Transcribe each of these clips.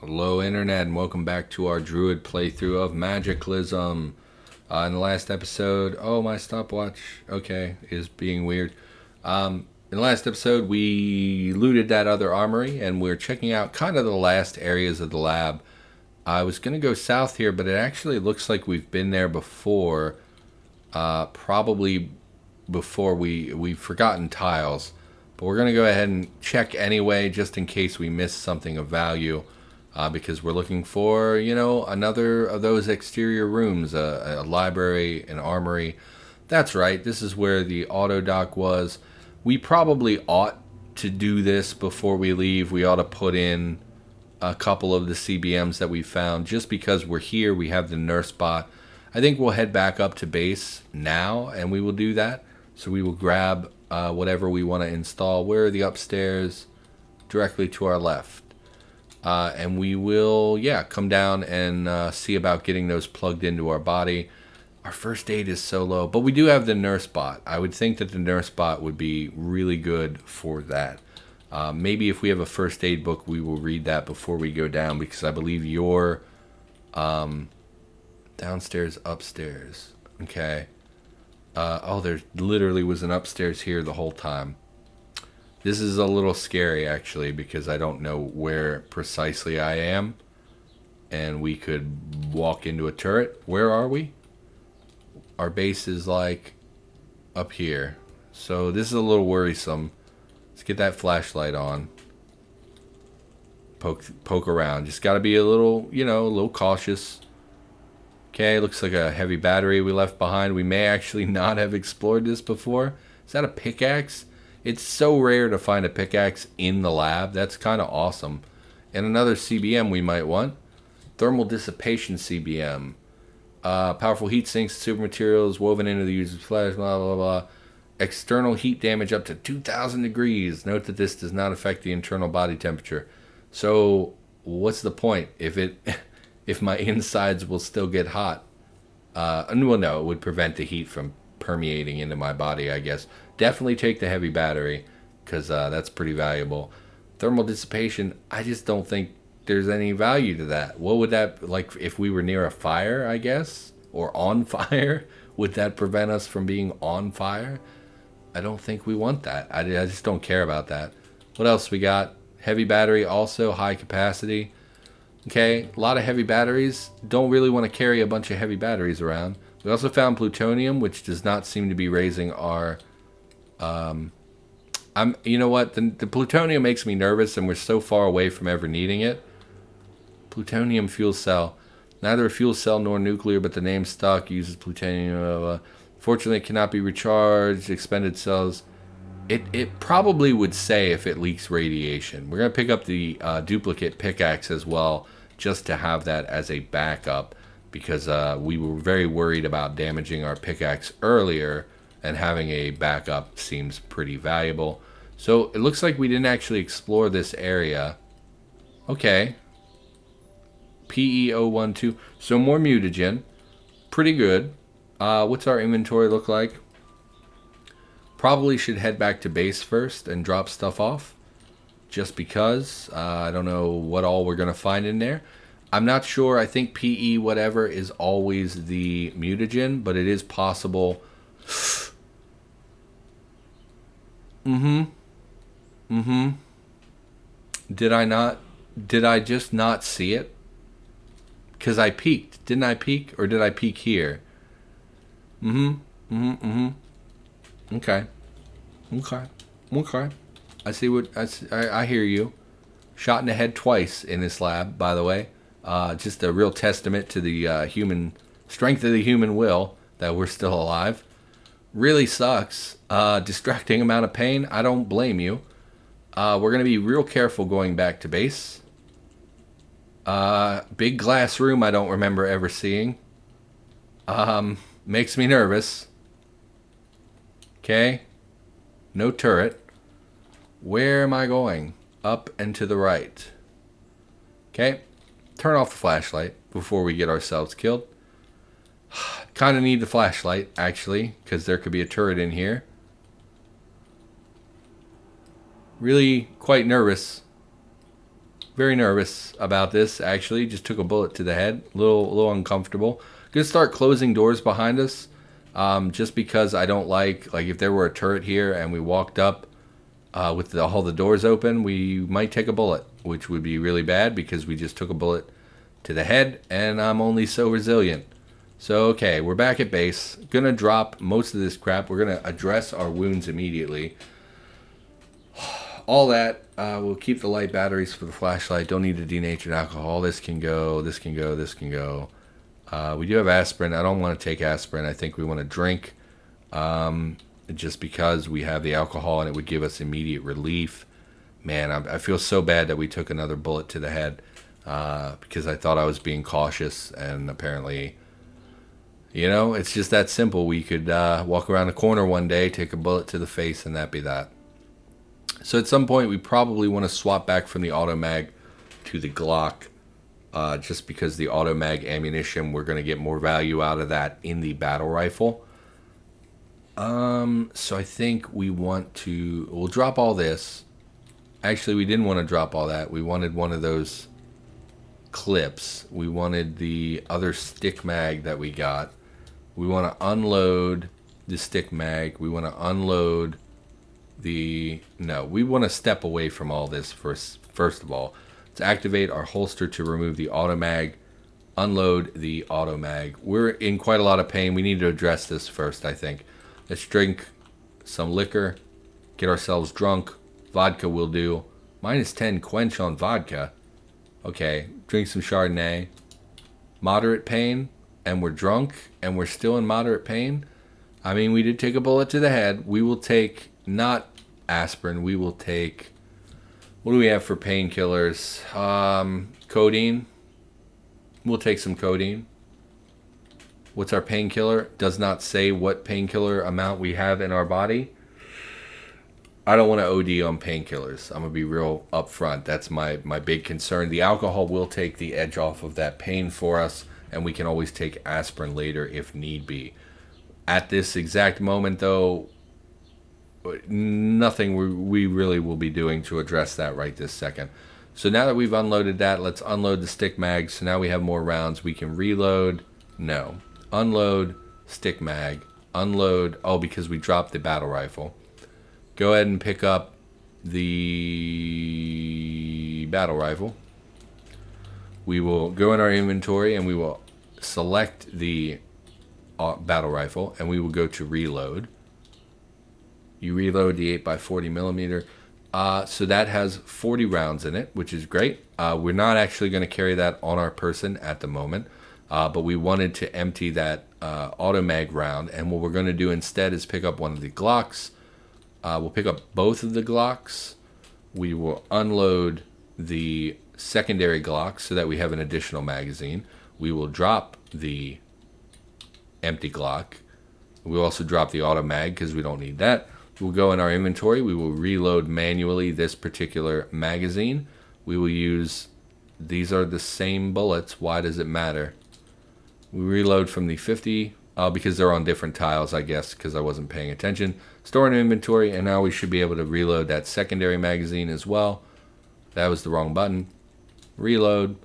Hello Internet and welcome back to our Druid playthrough of Magiclysm. In the last episode, my stopwatch, is being weird. In the last episode we looted that other armory and we're checking out kind of the last areas of the lab. I was going to go south here, but it actually looks like we've been there before. Probably before we've forgotten tiles. But we're going to go ahead and check anyway, just in case we miss something of value. Because we're looking for, another of those exterior rooms, a library, an armory. That's right, this is where the auto dock was. We probably ought to do this before we leave. We ought to put in a couple of the CBMs that we found. Just because we're here, we have the nurse bot. I think we'll head back up to base now, and we will do that. So we will grab whatever we want to install. Where are the upstairs? Directly to our left. And we will, come down and see about getting those plugged into our body. Our first aid is so low, but we do have the nurse bot. I would think that the nurse bot would be really good for that. Maybe if we have a first aid book, we will read that before we go down, because I believe you're downstairs, upstairs. Okay. There literally was an upstairs here the whole time. This is a little scary, actually, because I don't know where precisely I am. And we could walk into a turret. Where are we? Our base is, like, up here. So this is a little worrisome. Let's get that flashlight on. Poke around. Just got to be a little, a little cautious. Okay, looks like a heavy battery we left behind. We may actually not have explored this before. Is that a pickaxe? It's so rare to find a pickaxe in the lab. That's kind of awesome. And another CBM we might want. Thermal dissipation CBM. Powerful heat sinks, super materials woven into the user's flesh, blah, blah, blah. External heat damage up to 2,000 degrees. Note that this does not affect the internal body temperature. So, what's the point? If my insides will still get hot? Well, no, it would prevent the heat from permeating into my body, I guess. Definitely take the heavy battery, because that's pretty valuable. Thermal dissipation, I just don't think there's any value to that. What would that, like, if we were near a fire, I guess? Or on fire? Would that prevent us from being on fire? I don't think we want that. I just don't care about that. What else we got? Heavy battery, also high capacity. Okay, a lot of heavy batteries. Don't really want to carry a bunch of heavy batteries around. We also found plutonium, which does not seem to be raising our... you know what? The plutonium makes me nervous, and we're so far away from ever needing it. Plutonium fuel cell. Neither a fuel cell nor nuclear, but the name stock uses plutonium. Fortunately, it cannot be recharged. Expended cells. It probably would say if it leaks radiation. We're going to pick up the duplicate pickaxe as well, just to have that as a backup, because we were very worried about damaging our pickaxe earlier, and having a backup seems pretty valuable. So it looks like we didn't actually explore this area. Okay. PE012. So more mutagen. Pretty good. What's our inventory look like? Probably should head back to base first and drop stuff off. Just because. I don't know what all we're going to find in there. I'm not sure. I think PE whatever is always the mutagen, but it is possible... Did I just not see it? Because I peeked. Didn't I peek? Or did I peek here? Okay. I see what... I hear you. Shot in the head twice in this lab, by the way. Just a real testament to the human... strength of the human will that we're still alive. Really sucks. Distracting amount of pain. I don't blame you. We're going to be real careful going back to base. Big glass room I don't remember ever seeing. Makes me nervous. Okay. No turret. Where am I going? Up and to the right. Okay. Turn off the flashlight before we get ourselves killed. Kind of need the flashlight, actually, because there could be a turret in here. Really quite nervous. Very nervous about this, actually. Just took a bullet to the head. A little uncomfortable. Gonna start closing doors behind us. Just because I don't like if there were a turret here and we walked up with all the doors open, we might take a bullet, which would be really bad because we just took a bullet to the head, and I'm only so resilient. So, okay, we're back at base. Gonna drop most of this crap. We're gonna address our wounds immediately. All that, we'll keep the light batteries for the flashlight. Don't need the denatured alcohol. This can go, this can go, this can go. We do have aspirin. I don't want to take aspirin. I think we want to drink just because we have the alcohol and it would give us immediate relief. Man, I feel so bad that we took another bullet to the head because I thought I was being cautious, and apparently, it's just that simple. We could walk around the corner one day, take a bullet to the face, and that'd be that. So at some point, we probably want to swap back from the auto mag to the Glock, just because the auto mag ammunition, we're going to get more value out of that in the battle rifle. So I think we'll drop all this. Actually, we didn't want to drop all that. We wanted one of those clips. We wanted the other stick mag that we got. We want to unload the stick mag. We want to unload we want to step away from all this first of all. Let's activate our holster to remove the auto mag, unload the auto mag. We're in quite a lot of pain. We need to address this first, I think. Let's drink some liquor, get ourselves drunk. Vodka will do. -10 quench on vodka. Okay, drink some Chardonnay. Moderate pain, and we're drunk, and we're still in moderate pain. I mean, we did take a bullet to the head. We will take not aspirin. We will take, what do we have for painkillers? Codeine. We'll take some codeine. What's our painkiller? Does not say what painkiller amount we have in our body. I don't want to OD on painkillers. I'm going to be real upfront. That's my big concern. The alcohol will take the edge off of that pain for us, and we can always take aspirin later if need be. At this exact moment, though, nothing we really will be doing to address that right this second. So now that we've unloaded that, let's unload the stick mag. So now we have more rounds. We can reload. No. Unload stick mag. Unload. Oh, because we dropped the battle rifle. Go ahead and pick up the battle rifle. We will go in our inventory and we will select the battle rifle, and we will go to reload. You reload the 8x40 millimeter. So that has 40 rounds in it, which is great. We're not actually going to carry that on our person at the moment, but we wanted to empty that auto mag round, and what we're going to do instead is pick up one of the Glocks. We'll pick up both of the Glocks. We will unload the secondary Glock so that we have an additional magazine. We will drop the empty Glock. We'll also drop the auto mag because we don't need that. We'll go in our inventory. We will reload manually this particular magazine. We will use, these are the same bullets. Why does it matter? We reload from the 50, because they're on different tiles, I guess, because I wasn't paying attention. Store in inventory, and now we should be able to reload that secondary magazine as well. That was the wrong button. Reload.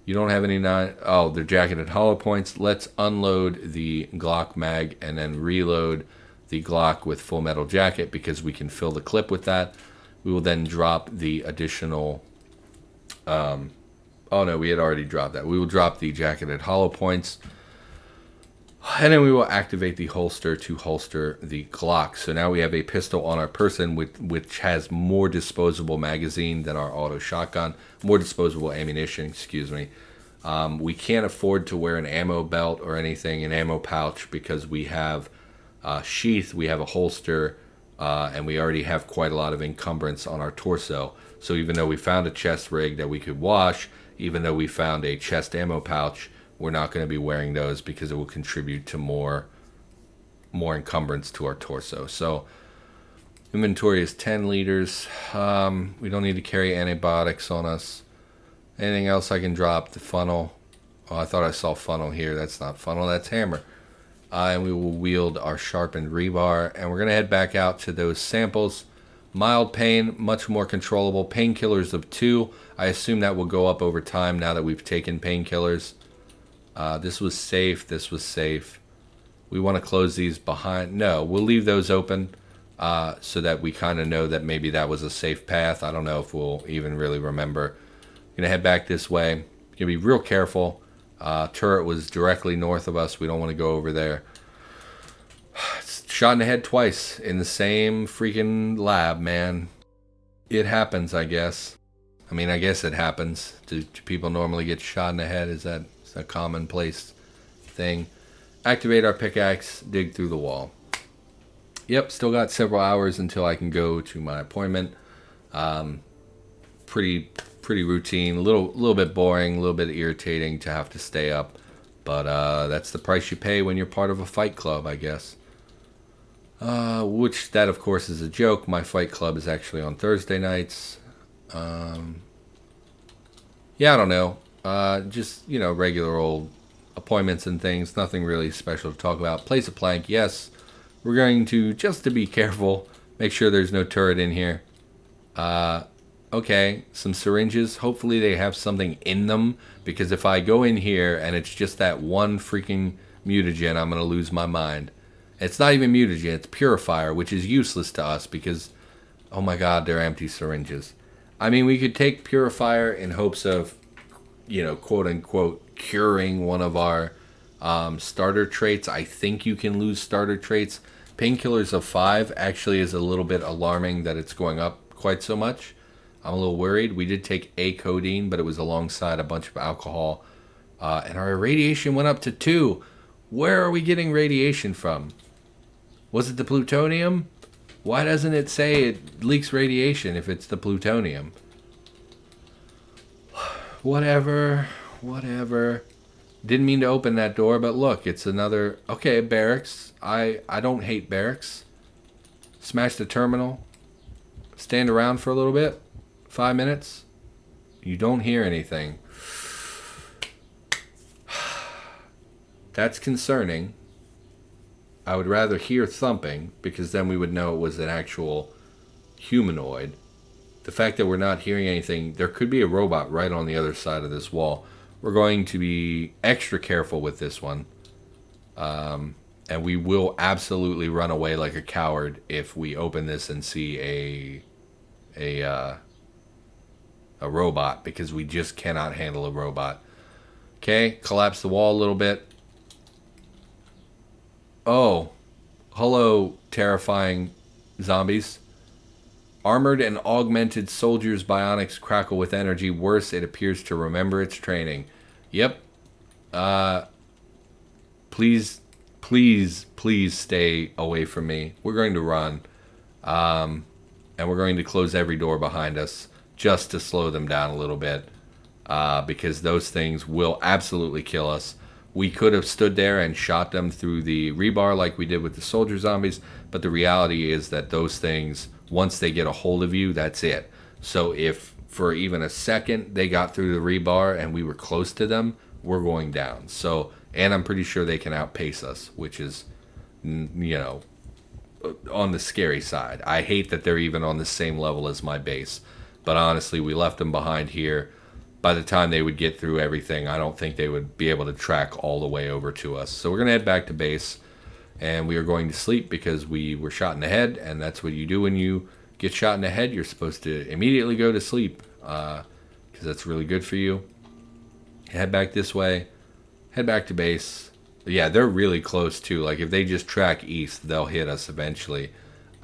You don't have any they're jacketed hollow points. Let's unload the Glock mag and then reload the Glock with full metal jacket because we can fill the clip with that. We will then drop the additional, oh no, we had already dropped that. We will drop the jacketed hollow points, and then we will activate the holster to holster the Glock. So now we have a pistol on our person which has more disposable magazine than our auto shotgun, more disposable ammunition, excuse me. We can't afford to wear an ammo belt or anything, an ammo pouch, because we have sheath, we have a holster, and we already have quite a lot of encumbrance on our torso. So even though we found a chest rig that we could wash, even though we found a chest ammo pouch, we're not going to be wearing those because it will contribute to more encumbrance to our torso. So inventory is 10 liters. We don't need to carry antibiotics on us. Anything else I can drop? The funnel. Oh, I thought I saw funnel here. That's not funnel, that's hammer. And we will wield our sharpened rebar, and we're going to head back out to those samples. Mild pain, much more controllable. Painkillers of 2. I assume that will go up over time now that we've taken painkillers. This was safe. This was safe. We want to close these behind. No, we'll leave those open so that we kind of know that maybe that was a safe path. I don't know if we'll even really remember. Going to head back this way. Going to be real careful. Turret was directly north of us. We don't want to go over there. Shot in the head twice in the same freaking lab, man. It happens, I guess. I mean, I guess it happens. Do people normally get shot in the head? Is that a commonplace thing? Activate our pickaxe, dig through the wall. Yep, still got several hours until I can go to my appointment. Pretty routine, a little bit boring, a little bit irritating to have to stay up. But that's the price you pay when you're part of a fight club, I guess. Which that of course is a joke. My fight club is actually on Thursday nights. Yeah, I don't know. Just, you know, regular old appointments and things. Nothing really special to talk about. Place a plank, yes. We're going to, just to be careful, make sure there's no turret in here. Okay, some syringes. Hopefully they have something in them, because if I go in here and it's just that one freaking mutagen, I'm going to lose my mind. It's not even mutagen, it's purifier, which is useless to us because, oh my god, they're empty syringes. I mean, we could take purifier in hopes of, you know, quote unquote, curing one of our starter traits. I think you can lose starter traits. Painkillers of 5 actually is a little bit alarming that it's going up quite so much. I'm a little worried. We did take a codeine, but it was alongside a bunch of alcohol. And our radiation went up to 2. Where are we getting radiation from? Was it the plutonium? Why doesn't it say it leaks radiation if it's the plutonium? Whatever. Didn't mean to open that door, but look, it's another... Okay, barracks. I don't hate barracks. Smash the terminal. Stand around for a little bit. 5 minutes. You don't hear anything. That's concerning. I would rather hear thumping, because then we would know it was an actual humanoid. The fact that we're not hearing anything, there could be a robot right on the other side of this wall. We're going to be extra careful with this one. And we will absolutely run away like a coward if we open this and see a robot, because we just cannot handle a robot. Okay, collapse the wall a little bit. Oh, hello, terrifying zombies. Armored and augmented soldiers' bionics crackle with energy. Worse, it appears to remember its training. Yep. Please stay away from me. We're going to run. And we're going to close every door behind us just to slow them down a little bit. Because those things will absolutely kill us. We could have stood there and shot them through the rebar like we did with the soldier zombies, but the reality is that those things, once they get a hold of you, that's it. So if for even a second they got through the rebar and we were close to them, we're going down. So, and I'm pretty sure they can outpace us, which is, you know, on the scary side. I hate that they're even on the same level as my base, but honestly, we left them behind here. By the time they would get through everything, I don't think they would be able to track all the way over to us. So we're going to head back to base, and we are going to sleep because we were shot in the head, and that's what you do when you get shot in the head. You're supposed to immediately go to sleep because that's really good for you. Head back this way. Head back to base. Yeah, they're really close, too. Like, if they just track east, they'll hit us eventually.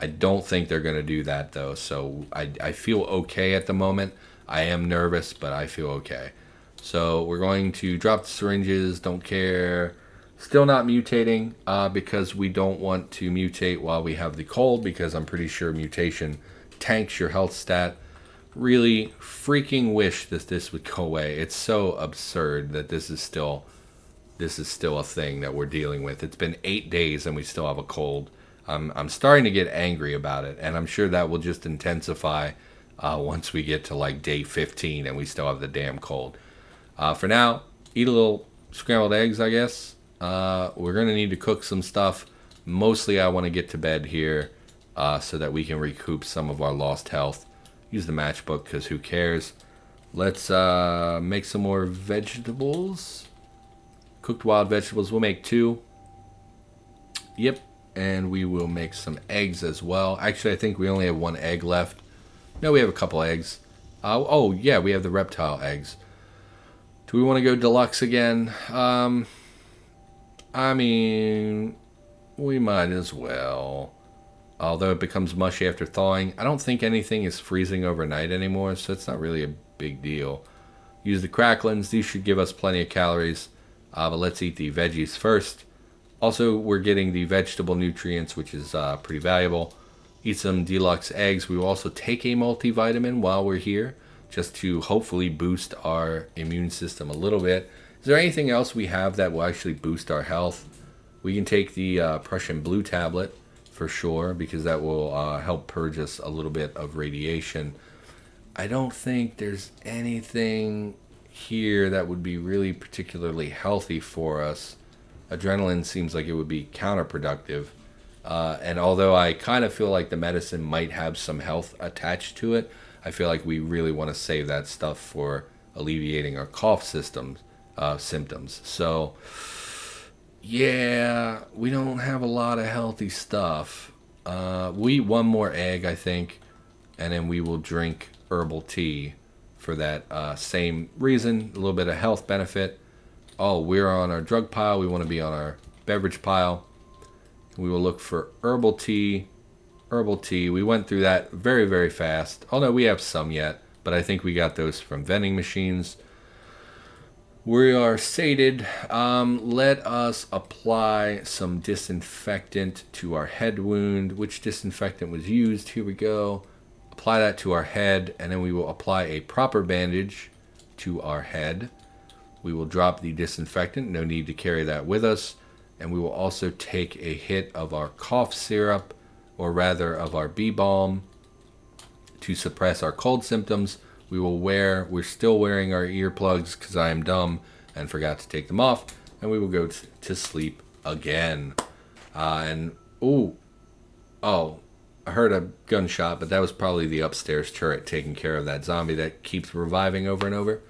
I don't think they're going to do that, though, so I feel okay at the moment. I am nervous, but I feel okay. So we're going to drop the syringes, don't care. Still not mutating because we don't want to mutate while we have the cold, because I'm pretty sure mutation tanks your health stat. Really freaking wish that this would go away. It's so absurd that this is still a thing that we're dealing with. It's been 8 days and we still have a cold. I'm starting to get angry about it, and I'm sure that will just intensify once we get to like day 15 and we still have the damn cold. For now, eat a little scrambled eggs, I guess. We're going to need to cook some stuff. Mostly I want to get to bed here so that we can recoup some of our lost health. Use the matchbook because who cares? Let's make some more vegetables. Cooked wild vegetables. We'll make 2. Yep. And we will make some eggs as well. Actually, I think we only have 1 egg left. No, we have a couple eggs. Oh, yeah, we have the reptile eggs. Do we want to go deluxe again? I mean, we might as well. Although it becomes mushy after thawing. I don't think anything is freezing overnight anymore, so it's not really a big deal. Use the cracklins. These should give us plenty of calories. But let's eat the veggies first. Also, we're getting the vegetable nutrients, which is pretty valuable. Eat some deluxe eggs. We will also take a multivitamin while we're here, just to hopefully boost our immune system a little bit. Is there anything else we have that will actually boost our health? We can take the Prussian blue tablet for sure, because that will help purge us a little bit of radiation. I don't think there's anything here that would be really particularly healthy for us. Adrenaline seems like it would be counterproductive. And although I kind of feel like the medicine might have some health attached to it, I feel like we really want to save that stuff for alleviating our cough symptoms. So, yeah, we don't have a lot of healthy stuff. We eat 1 more egg, I think, and then we will drink herbal tea for that same reason, a little bit of health benefit. Oh, we're on our drug pile. We want to be on our beverage pile. We will look for herbal tea. Herbal tea. We went through that very, very fast. Oh, no, we have some yet, but I think we got those from vending machines. We are sated. Let us apply some disinfectant to our head wound. Which disinfectant was used? Here we go. Apply that to our head, and then we will apply a proper bandage to our head. We will drop the disinfectant. No need to carry that with us. And we will also take a hit of our cough syrup, or rather of our bee balm, to suppress our cold symptoms. We're still wearing our earplugs because I am dumb and forgot to take them off. And we will go to sleep again. I heard a gunshot, but that was probably the upstairs turret taking care of that zombie that keeps reviving over and over.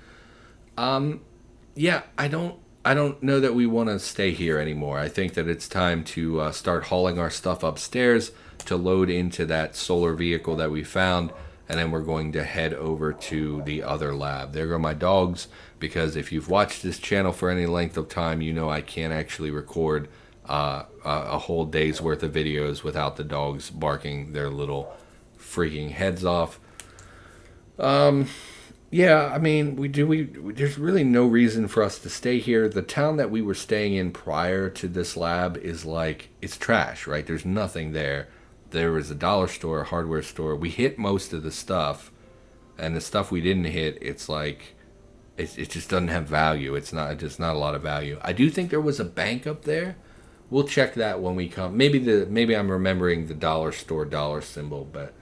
Yeah, I don't know that we want to stay here anymore. I think that it's time to start hauling our stuff upstairs to load into that solar vehicle that we found, and then we're going to head over to the other lab. There go my dogs, because if you've watched this channel for any length of time, you know I can't actually record a whole day's worth of videos without the dogs barking their little freaking heads off. Yeah, I mean, there's really no reason for us to stay here. The town that we were staying in prior to this lab is like, it's trash, right? There's nothing there. There was a dollar store, a hardware store. We hit most of the stuff, and the stuff we didn't hit, it's like, it just doesn't have value. It's not a lot of value. I do think there was a bank up there. We'll check that when we come. Maybe I'm remembering the dollar store dollar symbol, but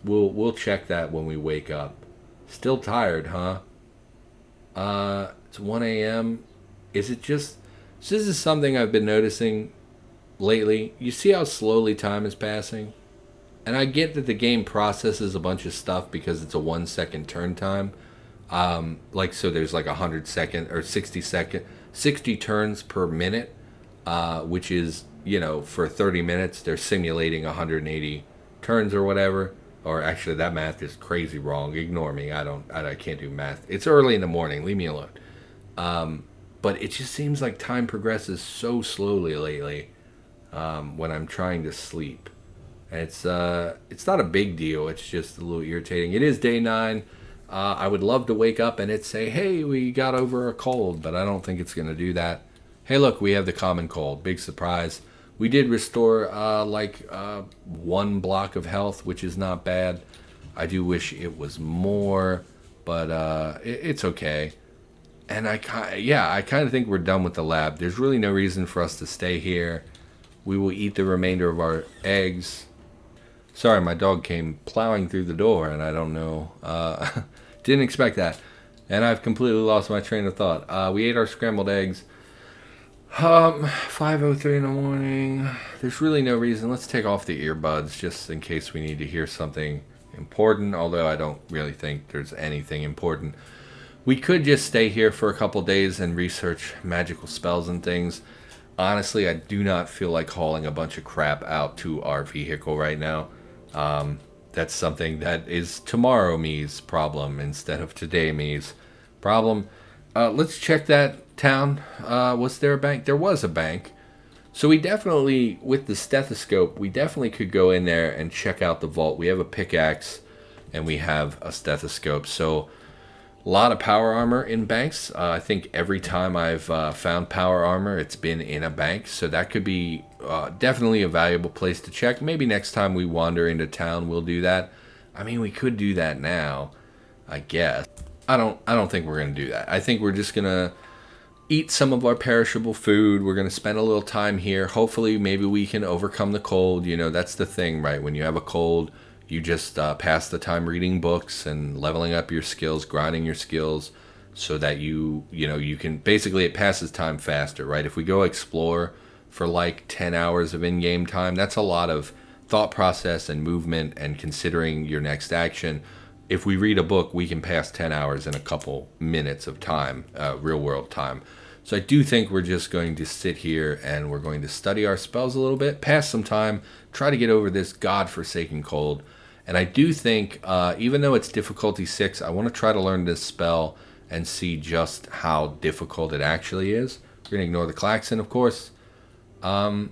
we'll check that when we wake up. Still tired, huh? It's 1 a.m. Is it just... So this is something I've been noticing lately. You see how slowly time is passing? And I get that the game processes a bunch of stuff because it's a 1 second turn time. So there's like 100 second or 60 turns per minute, which is, for 30 minutes, they're simulating 180 turns or whatever. Or actually, that math is crazy wrong. Ignore me. I can't do math. It's early in the morning. Leave me alone. But it just seems like time progresses so slowly lately when I'm trying to sleep. And it's not a big deal. It's just a little irritating. It is day 9. I would love to wake up and it say, hey, we got over a cold. But I don't think it's going to do that. Hey, look, we have the common cold. Big surprise. We did restore 1 block of health, which is not bad. I do wish it was more, but it's okay. And I kind of think we're done with the lab. There's really no reason for us to stay here. We will eat the remainder of our eggs. Sorry, my dog came plowing through the door, and I don't know. Didn't expect that. And I've completely lost my train of thought. We ate our scrambled eggs. 5:03 in the morning. There's really no reason. Let's take off the earbuds just in case we need to hear something important, although I don't really think there's anything important. We could just stay here for a couple days and research magical spells and things. Honestly, I do not feel like hauling a bunch of crap out to our vehicle right now. That's something that is tomorrow me's problem instead of today me's problem. Let's check that town. Was there a bank? There was a bank. So we definitely, with the stethoscope, we definitely could go in there and check out the vault. We have a pickaxe and we have a stethoscope. So a lot of power armor in banks. I think every time I've found power armor, it's been in a bank. So that could be definitely a valuable place to check. Maybe next time we wander into town, we'll do that. I mean, we could do that now, I guess. I don't think we're going to do that. I think we're just going to eat some of our perishable food. We're going to spend a little time here. Hopefully, maybe we can overcome the cold. You know, that's the thing, right? When you have a cold, you just pass the time reading books and leveling up your skills, grinding your skills so that you can basically, it passes time faster, right? If we go explore for like 10 hours of in-game time, that's a lot of thought process and movement and considering your next action. If we read a book, we can pass 10 hours in a couple minutes of time, real world time. So I do think we're just going to sit here and we're going to study our spells a little bit, pass some time, try to get over this godforsaken cold. And I do think, even though it's difficulty 6, I want to try to learn this spell and see just how difficult it actually is. We're going to ignore the klaxon, of course. And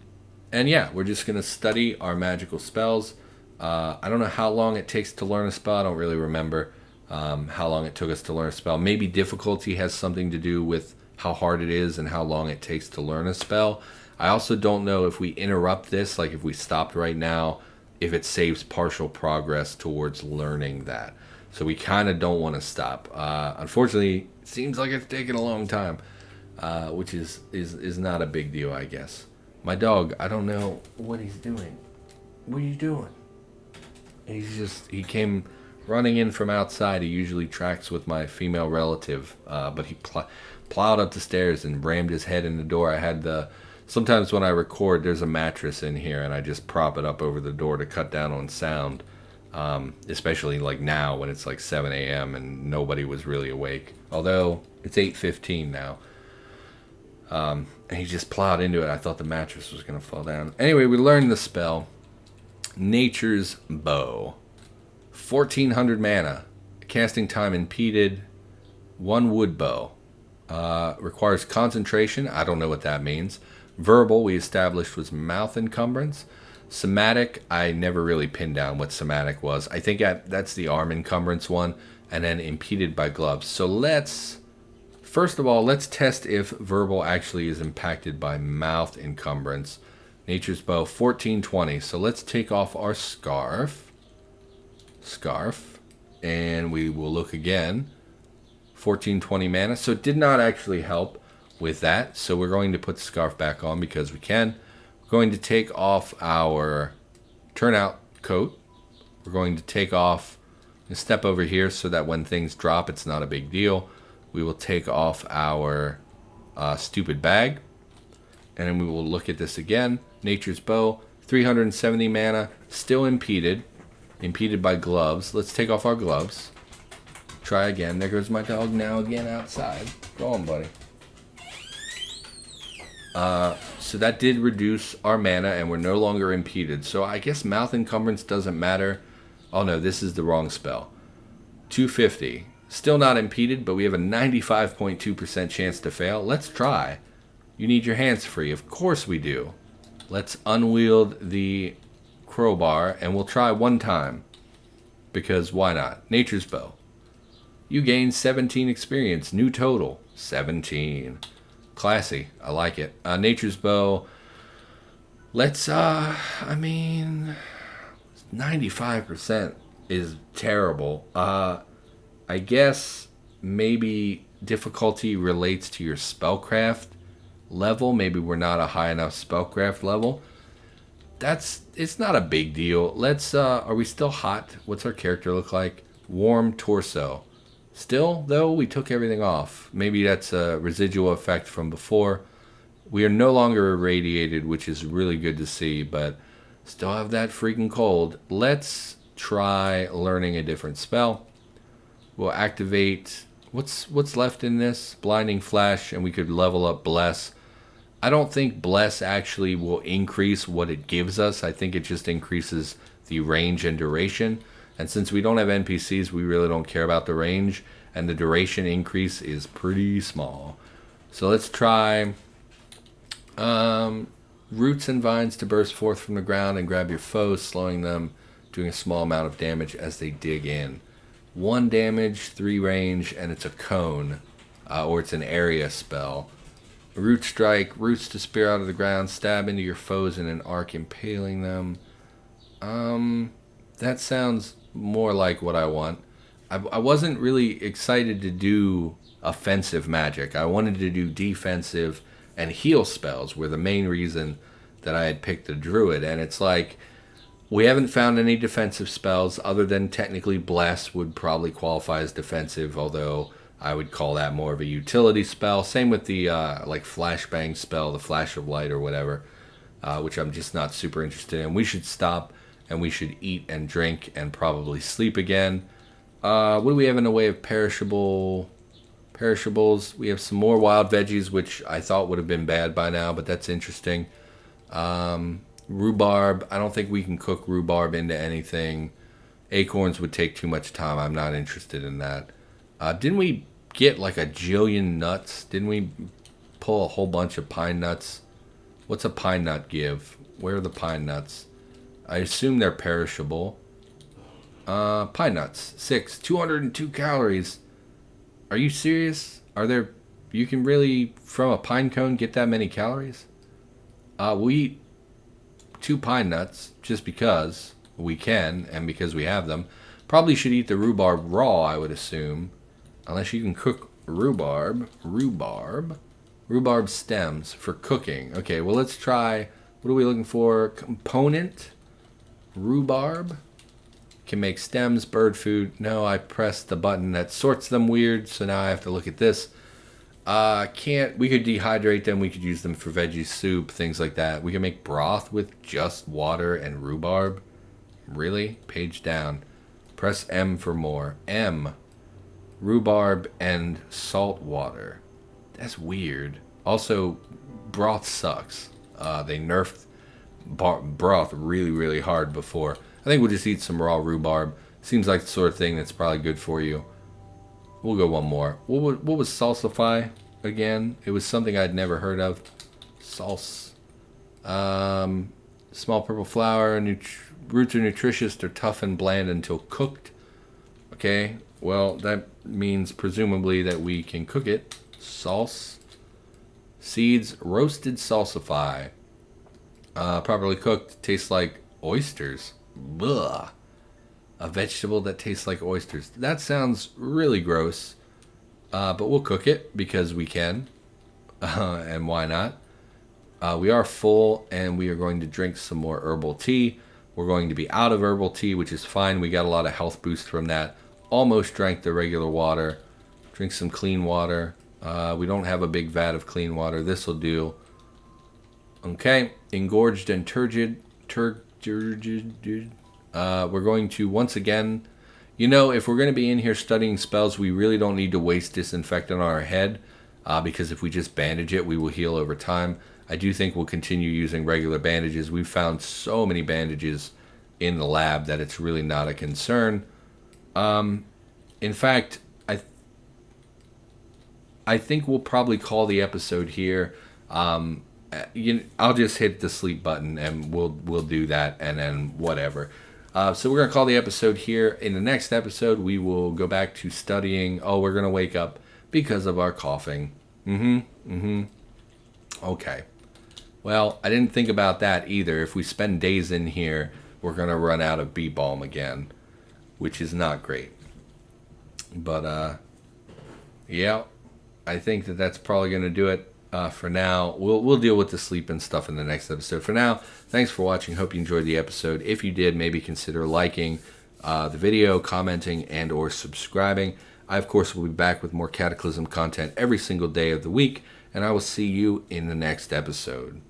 yeah, we're just going to study our magical spells. I don't know how long it takes to learn a spell. I don't really remember how long it took us to learn a spell. Maybe difficulty has something to do with how hard it is and how long it takes to learn a spell. I also don't know if we interrupt this, like if we stopped right now, if it saves partial progress towards learning that. So we kind of don't want to stop. Unfortunately, it seems like it's taking a long time, which is not a big deal, I guess. My dog, I don't know what he's doing. What are you doing? He came running in from outside. He usually tracks with my female relative, but he plowed up the stairs and rammed his head in the door. Sometimes when I record, there's a mattress in here, and I just prop it up over the door to cut down on sound, especially like now when it's like 7 a.m. and nobody was really awake. Although it's 8:15 now. And he just plowed into it. I thought the mattress was going to fall down. Anyway, we learned the spell. Nature's Bow. 1400 mana. Casting time impeded. 1 wood bow. Requires concentration. I don't know what that means. Verbal, we established, was mouth encumbrance. Somatic, I never really pinned down what somatic was. I think that's the arm encumbrance one. And then impeded by gloves. So first of all, let's test if verbal actually is impacted by mouth encumbrance. Nature's Bow, 1420. So let's take off our scarf. And we will look again. 1420 mana. So it did not actually help with that. So we're going to put the scarf back on because we can. We're going to take off our turnout coat. We're going to take off and step over here so that when things drop, it's not a big deal. We will take off our stupid bag. And then we will look at this again. Nature's Bow, 370 mana, still impeded by gloves. Let's take off our gloves. Try again. There goes my dog now again outside. Go on, buddy. So that did reduce our mana, and we're no longer impeded. So I guess mouth encumbrance doesn't matter. Oh no, this is the wrong spell. 250. Still not impeded, but we have a 95.2% chance to fail. Let's try. You need your hands free. Of course we do. Let's unwield the crowbar, and we'll try one time. Because why not? Nature's Bow. You gain 17 experience. New total, 17. Classy. I like it. Nature's Bow. Let's, 95% is terrible. I guess maybe difficulty relates to your spellcraft level. Maybe we're not a high enough spellcraft level. It's not a big deal. Are we still hot? What's our character look like? Warm torso. Still, though, we took everything off. Maybe that's a residual effect from before. We are no longer irradiated, which is really good to see, but still have that freaking cold. Let's try learning a different spell. We'll activate... What's left in this? Blinding Flash, and we could level up Bless. I don't think Bless actually will increase what it gives us. I think it just increases the range and duration. And since we don't have NPCs, we really don't care about the range. And the duration increase is pretty small. So let's try Roots and Vines to burst forth from the ground and grab your foes, slowing them, doing a small amount of damage as they dig in. 1 damage, 3 range, and it's a cone. Or it's an area spell. Root Strike, roots to spear out of the ground, stab into your foes in an arc, impaling them. That sounds more like what I want. I wasn't really excited to do offensive magic. I wanted to do defensive and heal spells were the main reason that I had picked the Druid. And it's like, we haven't found any defensive spells other than technically Bless would probably qualify as defensive, although I would call that more of a utility spell. Same with the like Flashbang spell, the Flash of Light or whatever, which I'm just not super interested in. We should stop and we should eat and drink and probably sleep again. What do we have in the way of perishables? We have some more wild veggies, which I thought would have been bad by now, but that's interesting. Rhubarb. I don't think we can cook rhubarb into anything. Acorns would take too much time. I'm not interested in that. Didn't we get like a jillion nuts? Didn't we pull a whole bunch of pine nuts? What's a pine nut give? Where are the pine nuts? I assume they're perishable. Pine nuts. 6. 202 calories. Are you serious? Are there... You can really, from a pine cone, get that many calories? We'll eat 2 pine nuts just because we can and because we have them. Probably should eat the rhubarb raw, I would assume. Unless you can cook rhubarb. Rhubarb stems for cooking. Okay, well, let's try... What are we looking for? Component. Rhubarb. Can make stems, bird food. No, I pressed the button that sorts them weird, so now I have to look at this. Can't... We could dehydrate them. We could use them for veggie soup, things like that. We can make broth with just water and rhubarb. Really? Page down. Press M for more. M. Rhubarb and salt water. That's weird. Also, broth sucks. They nerfed broth really, really hard before. I think we'll just eat some raw rhubarb. Seems like the sort of thing that's probably good for you. We'll go one more. What was salsify again? It was something I'd never heard of. Salse. Small purple flower. Roots are nutritious. They're tough and bland until cooked. Okay. Well, that means presumably that we can cook it. Salse. Seeds. Roasted salsify. Properly cooked. Tastes like oysters. Blah. A vegetable that tastes like oysters. That sounds really gross. But we'll cook it because we can. And why not? We are full and we are going to drink some more herbal tea. We're going to be out of herbal tea, which is fine. We got a lot of health boost from that. Almost drank the regular water. Drink some clean water. We don't have a big vat of clean water. This will do. Okay. Engorged and turgid. We're going to, once again, you know, if we're going to be in here studying spells, we really don't need to waste disinfectant on our head, because if we just bandage it, we will heal over time. I do think we'll continue using regular bandages. We've found so many bandages in the lab that it's really not a concern. In fact, I think we'll probably call the episode here. I'll just hit the sleep button and we'll do that and then whatever. So we're going to call the episode here. In the next episode, we will go back to studying. Oh, we're going to wake up because of our coughing. Okay. Well, I didn't think about that either. If we spend days in here, we're going to run out of bee balm again, which is not great. But, yeah, I think that's probably going to do it. For now, we'll deal with the sleep and stuff in the next episode. For now, thanks for watching. Hope you enjoyed the episode. If you did, maybe consider liking the video, commenting, and or subscribing. I, of course, will be back with more Cataclysm content every single day of the week, and I will see you in the next episode.